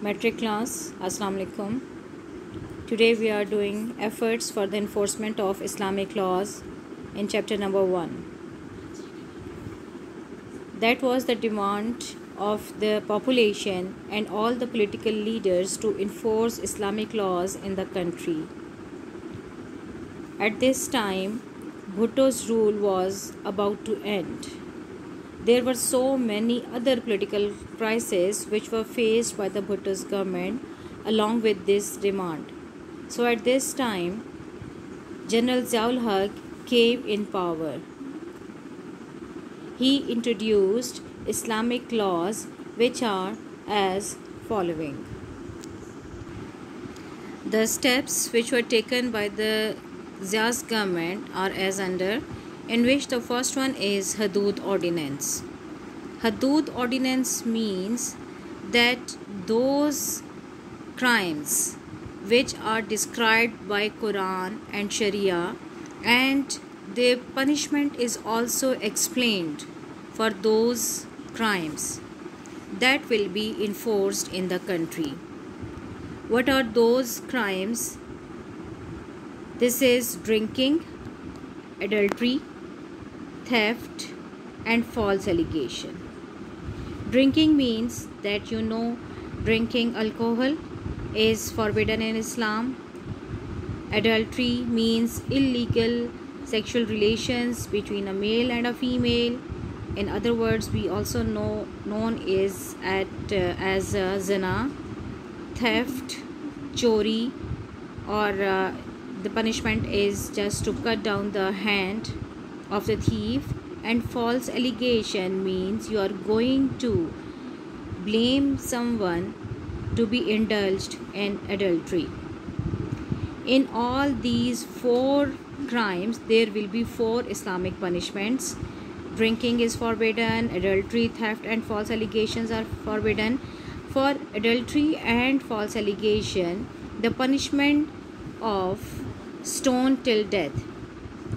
Metric class, Assalamu alaikum. Today we are doing efforts for the enforcement of Islamic laws in chapter number 1. That was the demand of the population and all the political leaders to enforce Islamic laws in the country. At this time, Bhutto's rule was about to end. There were so many other political crises which were faced by the Bhutto's government along with this demand. So at this time, General Ziaul Haq came in power. He introduced Islamic laws which are as following. The steps which were taken by the Zia's government are as under, in which the first one is Hudud Ordinance. Hudud Ordinance means that those crimes which are described by Quran and Sharia, and the punishment is also explained for those crimes, that will be enforced in the country. What are those crimes? This is drinking, adultery, theft, and false allegation. Drinking means that drinking alcohol is forbidden in Islam. Adultery means illegal sexual relations between a male and a female. In other words, we also known as zina. Theft, chori, or the punishment is just to cut down the hand of the thief. And false allegation means you are going to blame someone to be indulged in adultery. In all these 4 crimes, there will be 4 Islamic punishments. Drinking is forbidden, adultery, theft, and false allegations are forbidden. For adultery and false allegation, the punishment of stone till death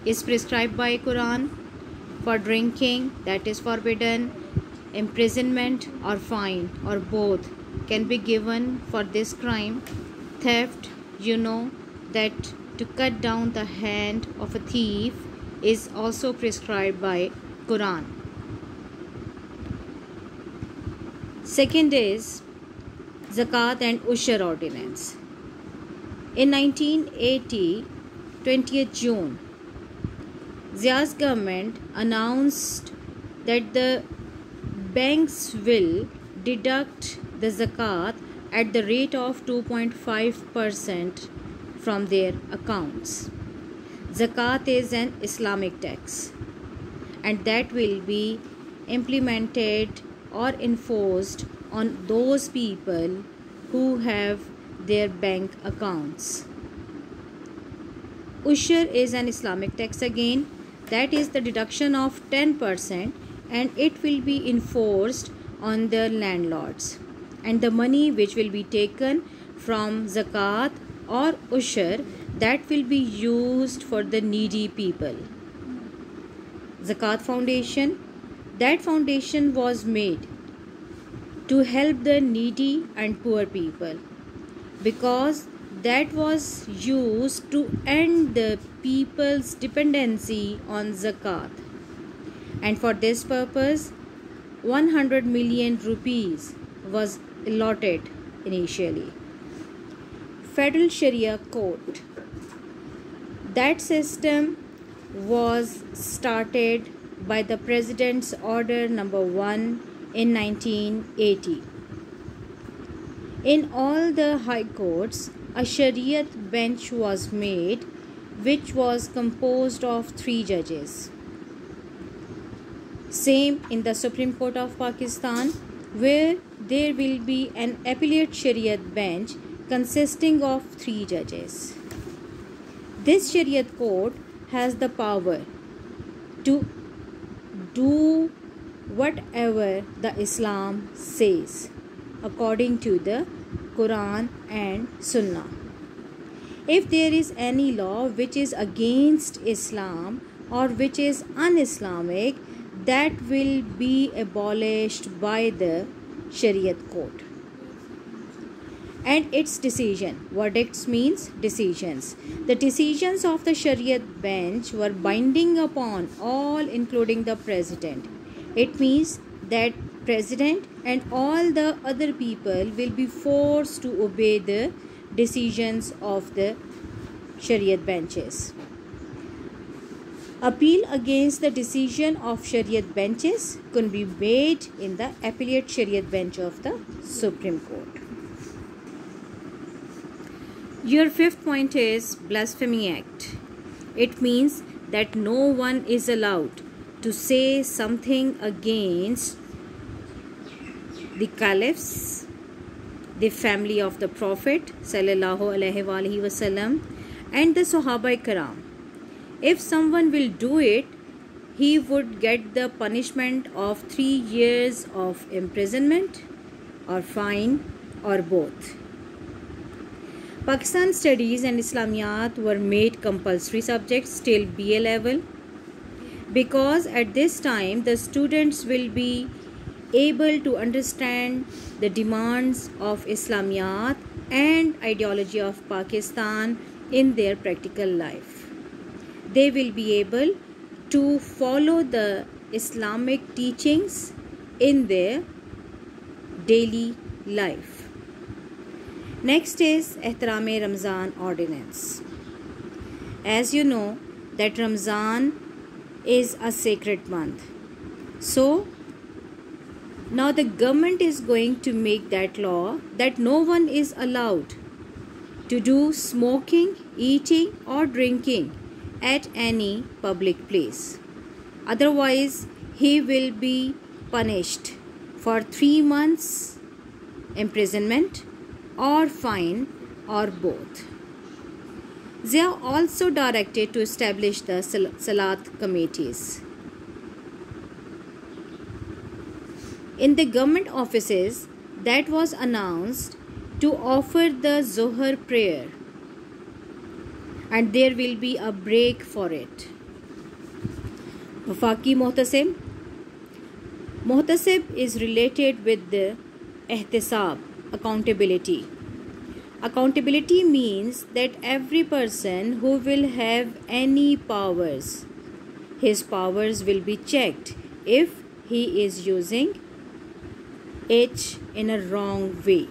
is prescribed by Quran. For drinking, that is forbidden. Imprisonment or fine or both can be given for this crime. Theft, that to cut down the hand of a thief is also prescribed by Quran. Second is Zakat and Ushur Ordinance. In 1980, 20th June, Zia's government announced that the banks will deduct the zakat at the rate of 2.5% from their accounts. Zakat is an Islamic tax, and that will be implemented or enforced on those people who have their bank accounts. Ushur is an Islamic tax again. That is the deduction of 10%, and it will be enforced on the landlords. And the money which will be taken from zakat or ushur, that will be used for the needy people. Zakat Foundation, that foundation was made to help the needy and poor people, because that was used to end the people's dependency on zakat. And for this purpose, 100 million rupees was allotted initially. Federal Sharia Court, that system was started by the President's Order number 1 in 1980. In all the high courts, a Shariat bench was made, which was composed of 3 judges. Same in the Supreme Court of Pakistan, where there will be an appellate Shariat bench consisting of 3 judges. This Shariat court has the power to do whatever the Islam says according to the Quran and Sunnah. If there is any law which is against Islam or which is un-Islamic, that will be abolished by the Shariat court. and its decision. Verdicts means decisions. The decisions of the Shariat bench were binding upon all, including the president. It means that president and all the other people will be forced to obey the decisions of the Shariat benches. Appeal against the decision of Shariat benches can be made in the appellate Shariat bench of the Supreme Court. Your fifth point is Blasphemy Act. It means that no one is allowed to say something against the caliphs, the family of the Prophet sallallahu alaihi wasallam, and the Sahaba Karam. If someone will do it, he would get the punishment of 3 years of imprisonment or fine or both. Pakistan Studies and Islamiyat were made compulsory subjects till BA level, because at this time the students will be able to understand the demands of Islamiyat and ideology of Pakistan in their practical life. They will be able to follow the Islamic teachings in their daily life. Next is Ehtarame Ramzan Ordinance. As you know that Ramzan is a sacred month. So now the government is going to make that law that no one is allowed to do smoking, eating or drinking at any public place. Otherwise, he will be punished for 3 months imprisonment or fine or both. They are also directed to establish the Salat committees. In the government offices, that was announced to offer the Zohar prayer, and there will be a break for it. Wafaki Muhtasib. Muhtasib is related with the Ihtisab, accountability. Accountability means that every person who will have any powers, his powers will be checked if he is using it in a wrong way.